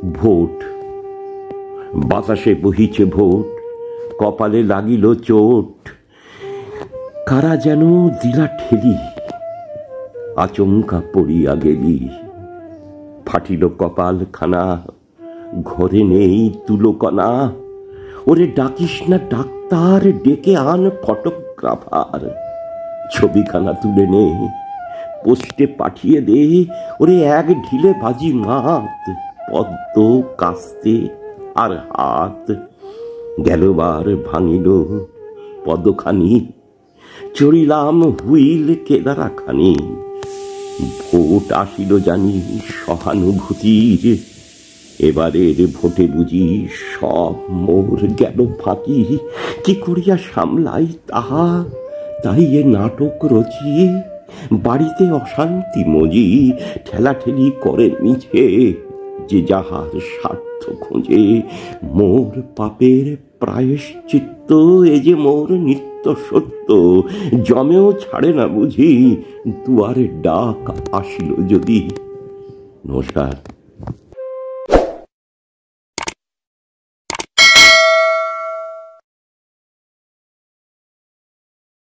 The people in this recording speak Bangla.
ভোট, বাতাসে বহিছে ভোট, কপালে লাগিল চোট। কারা যেন দিলা ঠেলি, আচমকা পড়িয়া গেলি। ফাটিল কপাল খানা, ঘরে নেই তুলোকণা। ওরে ডাকিস না ডাক্তার, ডেকে আন ফটোগ্রাফার। ছবিখানা তুলে নে, পোস্টে পাঠিয়ে দে। ওরে এক ঢিলে বাজি মাত, পদ্ম কাস্তে আর হাত। গেলবার ভাঙিল পদখানি, চড়িলাম হুইল কেদারাখানি। ভোট আসিল জানি সহানুভূতির, এবারের ভোটে বুঝি সব মোর গেল ফাঁকি। কি করিয়া সামলাই তাহা, তাই এ নাটক রচি। বাড়িতে অশান্তি মজি, ঠেলাঠেলি করে মিছে। যে যাহার স্বার্থ খোঁজে, মোর পাপের প্রায়শ্চিত্ত এ যে মোর নিত্য সত্য। জমেও ছাড়ে না বুঝি, দুয়ারে ডাক আসিল যদি। নমস্কার।